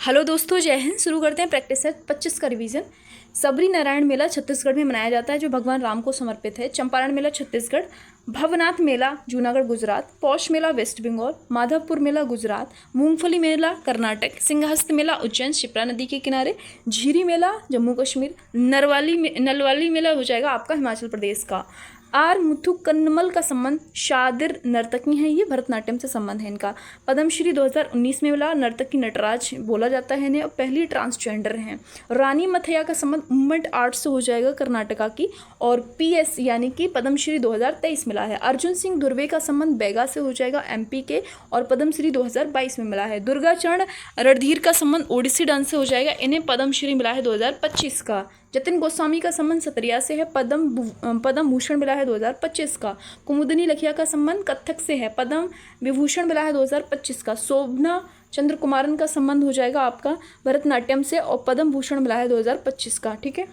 Hello दोस्तों, जय हिंद। शुरू करते हैं प्रैक्टिस सेट 25 का रिवीजन। सबरी नारायण मेला छत्तीसगढ़ में मनाया जाता है जो भगवान राम को समर्पित है। चंपारण मेला छत्तीसगढ़, भवनाथ मेला जूनागढ़ गुजरात, पौष मेला वेस्ट बंगाल, माधवपुर मेला गुजरात, मूंगफली मेला कर्नाटक, सिंहस्थ मेला उज्जैन शिप्रा नदी के किनारे, झीरी मेला जम्मू कश्मीर, नलवाली मेला हो जाएगा आपका हिमाचल प्रदेश का। आर मुथुकन्नमल का संबंध शादिर नर्तकी हैं, ये भरतनाट्यम से संबंध है इनका। पद्मश्री 2019 में मिला, नर्तकी नटराज बोला जाता है इन्हें और पहली ट्रांसजेंडर हैं। रानी मथैया का संबंध मूवमेंट आर्ट से हो जाएगा कर्नाटका की, और पीएस यानी कि पद्मश्री 2023 मिला है। अर्जुन सिंह धुर्वे का संबंध बैगा से हो जाएगा एमपी के, और पद्मश्री 2022 में मिला है। दुर्गाचरण रणधीर का संबंध ओडिसी डांस से हो जाएगा, इन्हें पद्मश्री मिला है 2025 का। जतिन गोस्वामी का संबंध सतरिया से है, पद्म भूषण मिला है 2025 का। कुमुदनी लखिया का संबंध कथक से है, पद्म विभूषण मिला है 2025 का। शोभना चंद्र कुमारन का संबंध हो जाएगा आपका भरतनाट्यम से, और पद्म भूषण मिला है 2025 का। ठीक है,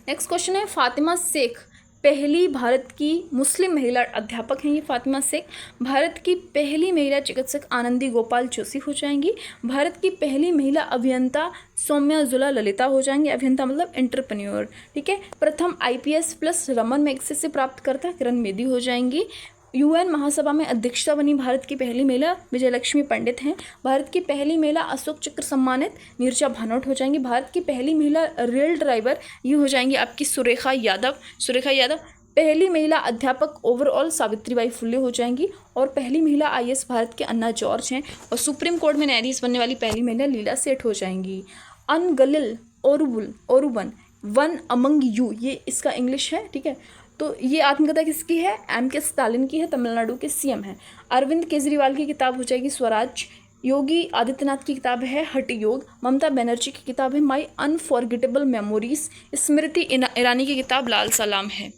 नेक्स्ट क्वेश्चन है, फातिमा शेख पहली भारत की मुस्लिम महिला अध्यापक हैं। ये फातिमा शेख। भारत की पहली महिला चिकित्सक आनंदी गोपाल जोशी हो जाएंगी। भारत की पहली महिला अभियंता सौम्या जुला ललिता हो जाएंगी। अभियंता मतलब एंटरप्रेन्योर। ठीक है, प्रथम आईपीएस प्लस रमन मैग्सेसे से प्राप्त करता किरण बेदी हो जाएंगी। यूएन महासभा में अध्यक्षता बनी भारत की पहली महिला विजयलक्ष्मी पंडित हैं। भारत की पहली महिला अशोक चक्र सम्मानित नीरजा भानोट हो जाएंगी। भारत की पहली महिला रेल ड्राइवर ये हो जाएंगी आपकी सुरेखा यादव। पहली महिला अध्यापक ओवरऑल सावित्रीबाई फुले हो जाएंगी, और पहली महिला आईएएस भारत के अन्ना जॉर्ज हैं, और सुप्रीम कोर्ट में न्यायाधीश बनने वाली पहली महिला लीला सेठ हो जाएंगी। अनगलिल ओरुबन वन अमंग यू, ये इसका इंग्लिश है। ठीक है, तो ये आत्मकथा किसकी है? एम के स्टालिन की है, तमिलनाडु के सीएम हैं। अरविंद केजरीवाल की किताब हो जाएगी स्वराज। योगी आदित्यनाथ की किताब है हठ योग। ममता बनर्जी की किताब है माई अनफॉरगेटेबल मेमोरीज। स्मृति ईरानी की किताब लाल सलाम है।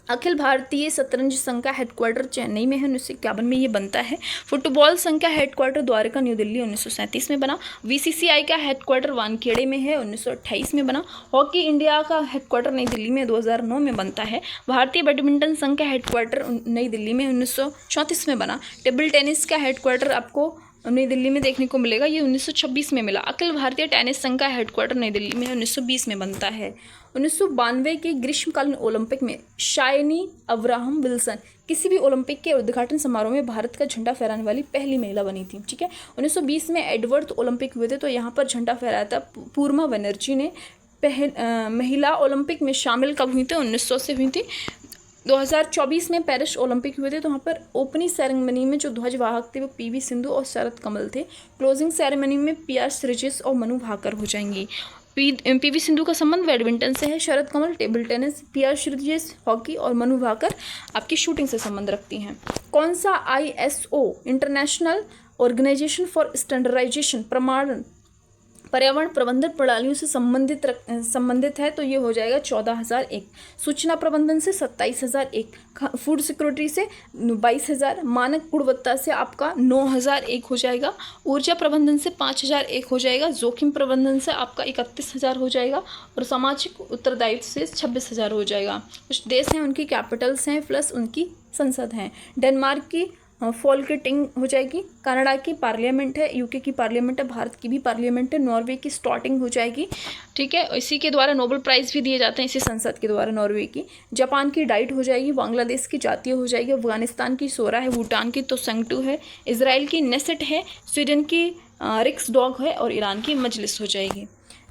अखिल भारतीय शतरंज संघ का हेडक्वार्टर चेन्नई में है, 1951 में ये बनता है। फुटबॉल संघ का हेडक्वार्टर द्वारका न्यू दिल्ली 1937 में बना। बीसीसीआई का हेडक्वार्टर वानखेड़े में है, 1928 में बना। हॉकी इंडिया का हेडक्वार्टर नई दिल्ली में 2009 में बनता है। भारतीय बैडमिंटन संघ का हेडक्वार्टर नई दिल्ली में 1934 में बना। टेबल टेनिस का हेडक्वार्टर आपको नई दिल्ली में देखने को मिलेगा, ये 1926 में मिला। अखिल भारतीय टेनिस संघ का हेडक्वार्टर नई दिल्ली में 1920 में बनता है। 1992 के ग्रीष्मकालीन ओलंपिक में शाइनी अब्राहम विल्सन किसी भी ओलंपिक के उद्घाटन समारोह में भारत का झंडा फहराने वाली पहली महिला बनी थी। ठीक है, 1920 में एडवर्ड ओलंपिक हुए थे, तो यहाँ पर झंडा फहराया था पूर्मा बनर्जी ने। महिला ओलंपिक में शामिल कब हुई थी? 1900 से हुई थी। 2024 में पेरिस ओलंपिक हुए थे, तो वहाँ पर ओपनिंग सेरेमनी में जो ध्वजवाहक थे वो पीवी सिंधु और शरद कमल थे। क्लोजिंग सेरेमनी में पीआर श्रीजेश और मनु भाकर हो जाएंगी। पीवी सिंधु का संबंध बैडमिंटन से है, Sharath Kamal table tennis, PR Sreejesh hockey, और मनु भाकर आपकी शूटिंग से संबंध रखती हैं। कौन सा ISO international organisation for standardisation प्रमाणन पर्यावरण प्रबंधन प्रणालियों से संबंधित है? तो ये हो जाएगा 14,001। सूचना प्रबंधन से 27,001, फूड सिक्योरिटी से 22,000, मानक गुणवत्ता से आपका 9,001 हो जाएगा, ऊर्जा प्रबंधन से 5,001 हो जाएगा, जोखिम प्रबंधन से आपका 31,000 हो जाएगा, और सामाजिक उत्तरदायित्व से 26,000 हो जाएगा। कुछ देश हैं उनकी कैपिटल्स हैं प्लस उनकी संसद हैं। डेनमार्क की फॉल्केटिंग हो जाएगी, कनाडा की पार्लियामेंट है, यूके की पार्लियामेंट है, भारत की भी पार्लियामेंट है, नॉर्वे की स्टार्टिंग हो जाएगी। ठीक है, इसी के द्वारा नोबेल प्राइज़ भी दिए जाते हैं, इसी संसद के द्वारा नॉर्वे की। जापान की डाइट हो जाएगी, बांग्लादेश की जातीय हो जाएगी, अफगानिस्तान की सोरा है, भूटान की तो संगटू है, इसराइल की नेसेट है, स्वीडन की रिक्स डॉग है, और ईरान की मजलिस हो जाएगी।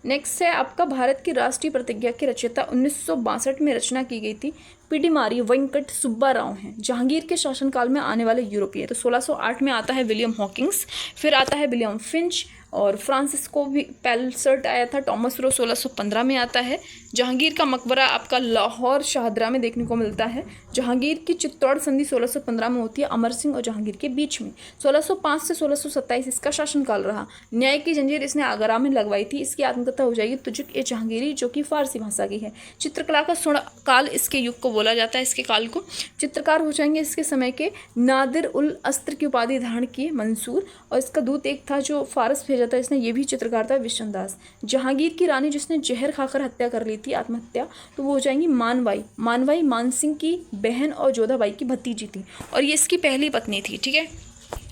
नेक्स्ट है आपका भारत की राष्ट्रीय प्रतिज्ञा की रचयिता 1962 में रचना की गई थी पिडिमारी वेंकट सुब्बा राव हैं। जहांगीर के शासनकाल में आने वाले यूरोपीय, तो 1608 में आता है विलियम हॉकिंग्स, फिर आता है विलियम फिंच, और फ्रांसिस्को भी पेलसर्ट आया था। टॉमस रो 1615 में आता है। जहांगीर का मकबरा आपका लाहौर शाहदरा में देखने को मिलता है। जहांगीर की चित्तौड़ संधि 1615 में होती है अमर सिंह और जहांगीर के बीच में। 1605 से 1627 इसका शासनकाल रहा। न्याय की जंजीर इसने आगरा में लगवाई थी। इसकी आत्मकथा हो जाएगी तुजुक ए जहांगीरी, जो कि फारसी भाषा की है। चित्रकला का स्वर्ण काल इसके युग को बोला जाता है। इसके काल को चित्रकार हो जाएंगे इसके समय के नादिर उल अस्त्र की उपाधि धारण किए मंसूर, और इसका दूत एक था जो फारस भेजा था, इसने ये भी चित्रकार था विशन दास। जहांगीर की रानी जिसने जहर खाकर हत्या कर ली थी, आत्महत्या, तो वो हो जाएंगी मानवाई मान सिंह की बहन और जोधाबाई की भतीजी थी, और ये इसकी पहली पत्नी थी। ठीक है,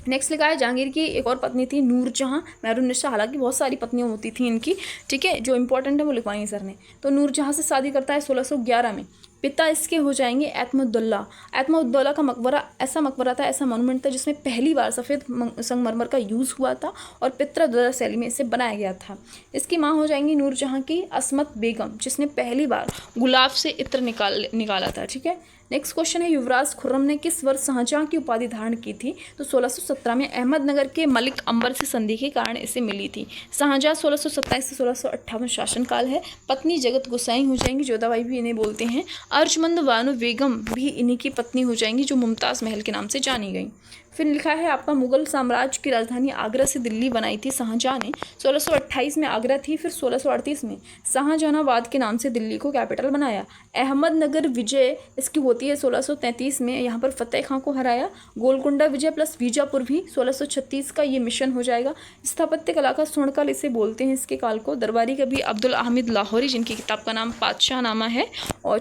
नेक्स्ट लिखा है जहांगीर की एक और पत्नी थी नूरजहां मेहरुन्निसा। हालांकि बहुत सारी पत्नियां होती थी इनकी, ठीक है, जो इंपॉर्टेंट है वो लिखवाई सर ने। तो नूरजहां से शादी करता है 1611 में। पिता इसके हो जाएंगे एतमुद्दौला। एतमुद्दौला का मकबरा ऐसा मकबरा था, ऐसा मोनूमेंट था जिसमें पहली बार सफ़ेद संगमरमर का यूज़ हुआ था और पितृद्वारा शैली में इसे बनाया गया था। इसकी माँ हो जाएंगी नूरजहां की असमत बेगम, जिसने पहली बार गुलाब से इत्र निकाला था, ठीक है। नेक्स्ट क्वेश्चन है युवराज खुर्रम ने किस वर्ष शाहजहां की उपाधि धारण की थी? तो 1617 में अहमदनगर के मलिक अंबर से संधि के कारण इसे मिली थी। शाहजहां 1627 से 1658 शासनकाल है। पत्नी जगत गोसाई हो जाएंगी, जोधाबाई भी इन्हें बोलते हैं। अर्जमंद बानो बेगम भी इन्हीं की पत्नी हो जाएंगी, जो मुमताज़ महल के नाम से जानी गई। फिर लिखा है आपका मुगल साम्राज्य की राजधानी आगरा से दिल्ली बनाई थी शाहजहां ने। 1628 में आगरा थी, फिर 1638 में शाहजहानाबाद के नाम से दिल्ली को कैपिटल बनाया। अहमदनगर विजय इसकी होती है 1633 में, यहाँ पर फतेह खां को हराया। गोलकुंडा विजय प्लस बीजापुर भी 1636 का ये मिशन हो जाएगा। स्थापत्य कला का स्वर्णकाल इसे बोलते हैं इसके काल को। दरबारी कवि अब्दुल हामिद लाहौरी, जिनकी किताब का नाम पातशाहनामा है, और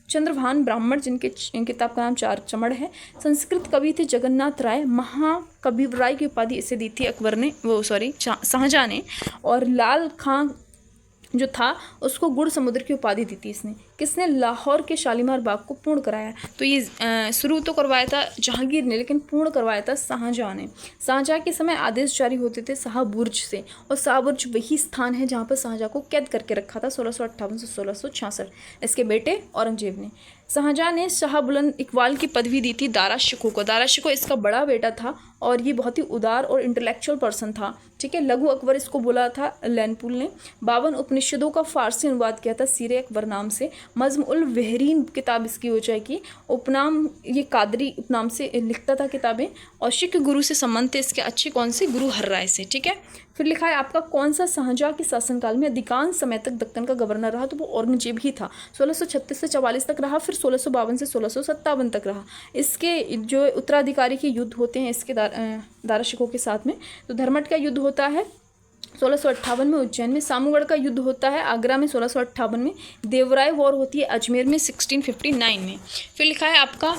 चंद्रभान ब्राह्मण, जिनके किताब का नाम चार चमड़ है। संस्कृत कवि थे जगन्नाथ राय। महाकवि राय की उपाधि इसे दी थी शाहजहां ने। और लाल खां जो था उसको गुड़ समुद्र की उपाधि दी थी इसने। किसने लाहौर के शालीमार बाग को पूर्ण कराया? तो ये शुरू तो करवाया था जहांगीर ने, लेकिन पूर्ण करवाया था शाहजहां ने। शाहजहां के समय आदेश जारी होते थे शाहबुर्ज से, और शाहबुर्ज वही स्थान है जहाँ पर शाहजहां को कैद करके रखा था 1658 से 1666 इसके बेटे औरंगजेब ने। शाहजहां ने शाह बुलंद इकबाल की पदवी दी थी दारा शिकोह को। दारा शिकोह इसका बड़ा बेटा था और ये बहुत ही उदार और इंटेलेक्चुअल पर्सन था, ठीक है। लघु अकबर इसको बोला था लैनपुल ने। 52 उपनिषदों का फारसी अनुवाद किया था सीरे अकबर नाम से। मज़्म उल वहरीन किताब इसकी हो जाएगी। उपनाम ये कादरी उपनाम से लिखता था किताबें, और सिख गुरु से संबंध थे इसके अच्छे, कौन से? गुरु हर्राय से, ठीक है। फिर लिखा है आपका कौन सा शाहजहां के शासनकाल में अधिकांश समय तक दक्कन का गवर्नर रहा? तो वो औरंगजेब ही था। 1636 से 44 तक रहा, फिर 1652 से 1657 तक रहा। इसके जो उत्तराधिकारी के युद्ध होते हैं इसके दारा शिकोह के साथ में। तो धर्मट का युद्ध होता है 1658 में उज्जैन में। सामूगढ़ का युद्ध होता है आगरा में 1658 में। देवराय वॉर होती है अजमेर में 1659 में। फिर लिखा है आपका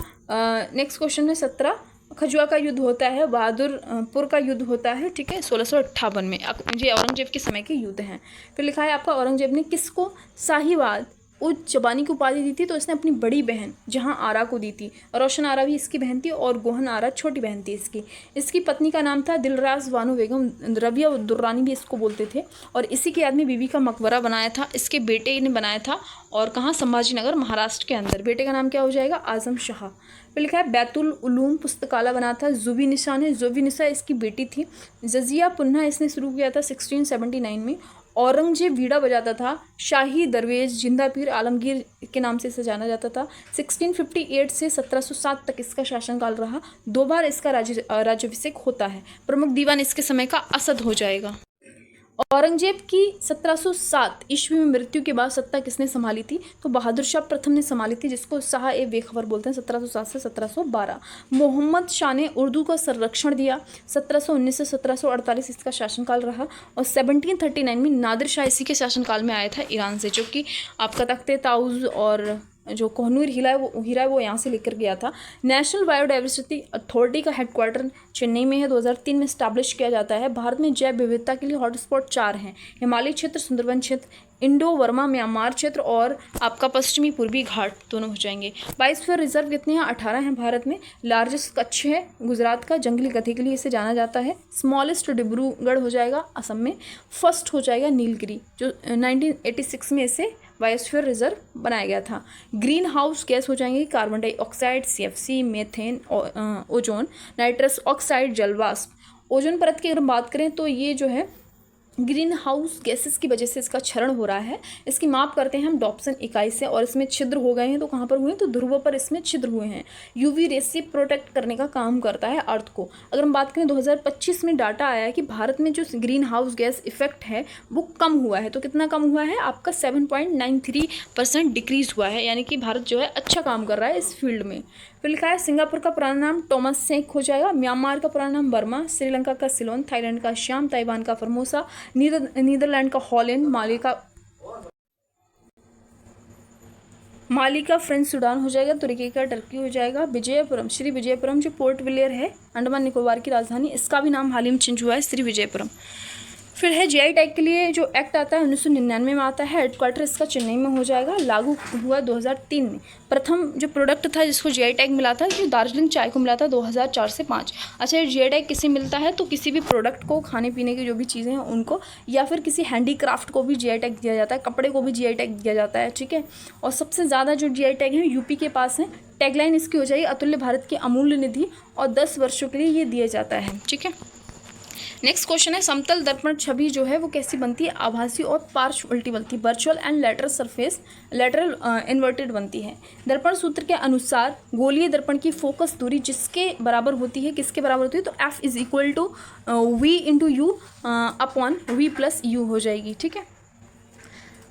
नेक्स्ट क्वेश्चन में 17 खजुआ का युद्ध होता है। बहादुरपुर का युद्ध होता है, ठीक है, 1658 में। ये औरंगजेब के समय के युद्ध हैं। फिर लिखा है आपका औरंगजेब ने किसको शाहीवाद उच्च जबानी की उपाधि दी थी? तो इसने अपनी बड़ी बहन जहां आरा को दी थी। रोशन आरा भी इसकी बहन थी और गोहन आरा छोटी बहन थी इसकी। इसकी पत्नी का नाम था दिलराज बानो बेगम। रबिया दुर्रानी भी इसको बोलते थे, और इसी के याद में बीबी का मकबरा बनाया था। इसके बेटे ने बनाया था, और कहाँ? संभाजीनगर महाराष्ट्र के अंदर। बेटे का नाम क्या हो जाएगा? आजम शाह। फिर लिखा है बैतुल उलूम पुस्तकालय बना था जुबी निसा ने। जुबी निसा इसकी बेटी थी। जजिया पुन्हा इसने शुरू किया था 1679 में। औरंगजेब वीणा बजाता था। शाही दरवेश जिंदा पीर आलमगीर के नाम से इसे जाना जाता था। 1658 से 1707 तक इसका शासनकाल रहा। 2 बार इसका राज्याभिषेक होता है। प्रमुख दीवान इसके समय का असद हो जाएगा। औरंगजेब की 1707 ईस्वी में मृत्यु के बाद सत्ता किसने संभाली थी? तो बहादुर शाह प्रथम ने संभाली थी, जिसको शाह ए बेखबर बोलते हैं। 1707 से 1712। मोहम्मद शाह ने उर्दू का संरक्षण दिया। 1719 से 1748 इसका शासनकाल रहा, और 1739 में नादिर शाह इसी के शासनकाल में आया था ईरान से, जो कि आपका तख्ते ताउज और जो कोहनूर हीरा है वो यहाँ से लेकर गया था। नेशनल बायोडाइवर्सिटी अथॉरिटी का हेडक्वार्टर चेन्नई में है। 2003 में स्टैब्लिश किया जाता है। भारत में जैव विविधता के लिए हॉटस्पॉट 4 हैं। हिमालय क्षेत्र, सुंदरबन क्षेत्र, इंडो वर्मा म्यांमार क्षेत्र, और आपका पश्चिमी पूर्वी घाट दोनों हो जाएंगे। बायोस्फीयर रिजर्व कितने हैं? 18 हैं भारत में। लार्जेस्ट कच्छ है गुजरात का, जंगली गधे के लिए इसे जाना जाता है। स्मॉलेस्ट डिब्रूगढ़ हो जाएगा असम में। फर्स्ट हो जाएगा नीलगिरी, जो 1986 में इसे बायोस्फीयर रिजर्व बनाया गया था। ग्रीन हाउस गैस हो जाएंगे carbon dioxide, CFC, methane, ozone, nitrous oxide, जलवाष्प। ओजोन परत की अगर बात करें तो ये जो है ग्रीन हाउस गैसेस की वजह से इसका क्षरण हो रहा है। इसकी माप करते हैं हम डॉप्सन इकाई से, और इसमें छिद्र हो गए हैं। तो कहाँ पर हुए हैं? तो ध्रुवों पर इसमें छिद्र हुए हैं। यूवी रेस से प्रोटेक्ट करने का काम करता है अर्थ को। अगर हम बात करें 2025 में डाटा आया है कि भारत में जो ग्रीन हाउस गैस इफेक्ट है वो कम हुआ है। तो कितना कम हुआ है? आपका 7.93% डिक्रीज हुआ है, यानी कि भारत जो है अच्छा काम कर रहा है इस फील्ड में। फिर लिखा है सिंगापुर का पुराना नाम टॉमस सेक हो जाएगा। म्यांमार का पुराना नाम बर्मा, श्रीलंका का सिलोन, थाईलैंड का श्याम, ताइवान का फॉर्मोसा, नीदरलैंड का हॉलैंड, माली का माली का फ्रेंच सूडान हो जाएगा, तुर्की का टर्की हो जाएगा। विजयपुरम, श्री विजयपुरम जो पोर्ट विलियर है अंडमान निकोबार की राजधानी, इसका भी नाम हाल ही में चेंज हुआ है श्री विजयपुरम। फिर है जीआई टैग के लिए जो एक्ट आता है 1999 में आता है, हेडक्वार्टर इसका चेन्नई में हो जाएगा, लागू हुआ 2003 में। प्रथम जो प्रोडक्ट था जिसको जीआई टैग मिला था ये दार्जिलिंग चाय को मिला था 2004 से 5। अच्छा, ये जीआई टैग किसे मिलता है? तो किसी भी प्रोडक्ट को, खाने पीने की जो भी चीज़ें हैं उनको, या फिर किसी हैंडीक्राफ्ट को भी जीआई टैग दिया जाता है, कपड़े को भी जीआई टैग दिया जाता है, ठीक है। और सबसे ज़्यादा जो जीआई टैग है यूपी के पास है। टैगलाइन इसकी हो जाएगी अतुल्य भारत की अमूल्य निधि, और 10 वर्षों के लिए ये दिया जाता है, ठीक है। नेक्स्ट क्वेश्चन है, समतल दर्पण छवि जो है वो कैसी बनती है? आभासी और पार्श्व उल्टी बनती है, virtual and lateral surface, lateral inverted बनती है। दर्पण सूत्र के अनुसार गोलीय दर्पण की फोकस दूरी जिसके बराबर होती है, किसके बराबर होती है? तो F is equal to V into U upon V plus U हो जाएगी, ठीक है।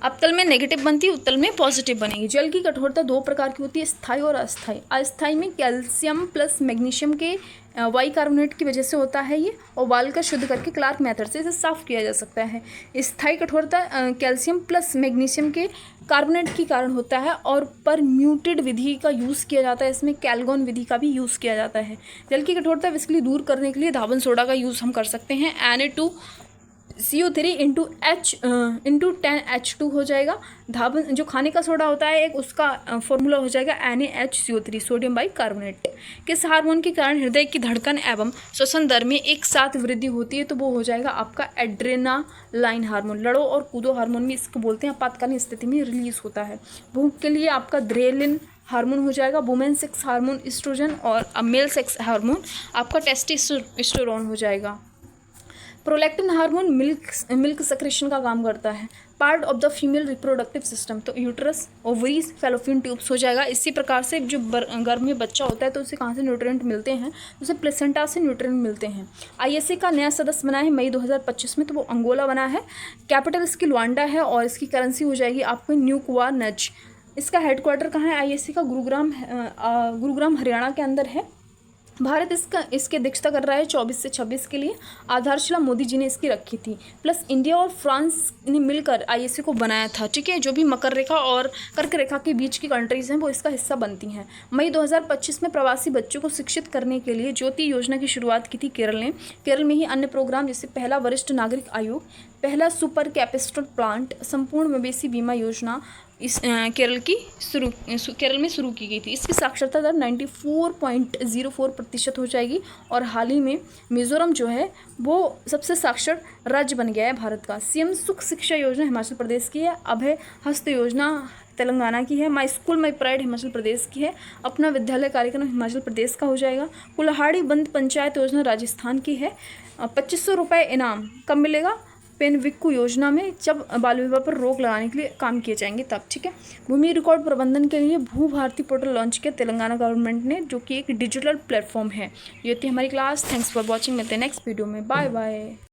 अवतल में नेगेटिव बनती है, उत्तल में पॉजिटिव बनेगी। जल की कठोरता 2 प्रकार की होती है, स्थायी और अस्थायी। अस्थायी में कैल्शियम प्लस मैग्नीशियम के बाइकार्बोनेट की वजह से होता है ये, और उबाल कर शुद्ध करके क्लार्क मेथड से इसे साफ किया जा सकता है। स्थायी कठोरता कैल्शियम प्लस मैग्नीशियम के कार्बोनेट के कारण होता है, और परम्यूटेड विधि का यूज़ किया जाता है, इसमें कैलगोन विधि का भी यूज़ किया जाता है। जल की कठोरता इसके लिए दूर करने के लिए धावन सोडा का यूज़ हम कर सकते हैं। Na2CO3 इंटू 10H2 हो जाएगा। धावन जो खाने का सोडा होता है एक, उसका फॉर्मूला हो जाएगा NaHCO3, सोडियम बाइकार्बोनेट। किस हार्मोन के कारण हृदय की धड़कन एवं श्वसन दर में एक साथ वृद्धि होती है? तो वो हो जाएगा आपका एड्रेनालाइन हार्मोन। लड़ो और कूदो हार्मोन भी इसको बोलते हैं, आपातकालीन स्थिति में रिलीज होता है। भूख के लिए आपका ग्रेलिन हार्मोन हो जाएगा। वुमेन सेक्स हार्मोन ईस्ट्रोजन, और मेल सेक्स हार्मोन आपका टेस्टोस्टेरोन हो जाएगा। प्रोलैक्टिन हार्मोन मिल्क सेक्रेशन का काम करता है। Part of the female reproductive system, तो यूट्रस, ओवरीज, फैलोपियन ट्यूब्स हो जाएगा। इसी प्रकार से जो गर्भ में बच्चा होता है तो उसे कहाँ से न्यूट्रिएंट मिलते हैं? उसे प्लेसेंटा से न्यूट्रिएंट मिलते हैं। आईएसए का नया सदस्य बना है मई 2025 में, तो वो अंगोला बना है। कैपिटल इसकी लुआंडा है, और इसकी करेंसी हो जाएगी आपको न्यूक्वानज। इसका हेडक्वार्टर कहाँ है आईएसए का? गुरुग्राम हरियाणा के अंदर है। भारत इसकी अध्यक्षता कर रहा है 24 से 26 के लिए। आधारशिला मोदी जी ने इसकी रखी थी। प्लस इंडिया और फ्रांस ने मिलकर आईएसए को बनाया था, ठीक है। जो भी मकर रेखा और कर्क रेखा के बीच की कंट्रीज हैं वो इसका हिस्सा बनती हैं। मई 2025 में प्रवासी बच्चों को शिक्षित करने के लिए ज्योति योजना की शुरुआत की थी केरल ने। केरल में ही अन्य प्रोग्राम जैसे पहला वरिष्ठ नागरिक आयोग, पहला सुपर कैपेसिटर प्लांट, संपूर्ण मवेशी बीमा योजना इस केरल में शुरू की गई थी। इसकी साक्षरता दर 94.04% हो जाएगी, और हाल ही में मिजोरम जो है वो सबसे साक्षर राज्य बन गया है भारत का। सीएम सुख शिक्षा योजना हिमाचल प्रदेश की है। अभय हस्त योजना तेलंगाना की है। My school my pride Himachal Pradesh की है। अपना विद्यालय कार्यक्रम हिमाचल प्रदेश का हो जाएगा। कुल्हाड़ी बंद पंचायत योजना राजस्थान की है। 2500 रुपये इनाम कब मिलेगा? पेनविक्कू योजना में, जब बाल विवाह पर रोक लगाने के लिए काम किए जाएंगे तब, ठीक है। भूमि रिकॉर्ड प्रबंधन के लिए भू भारती पोर्टल लॉन्च किया तेलंगाना गवर्नमेंट ने, जो कि एक डिजिटल प्लेटफॉर्म है। ये थी हमारी क्लास। Thanks for watching. मिलते हैं नेक्स्ट वीडियो में। Bye bye.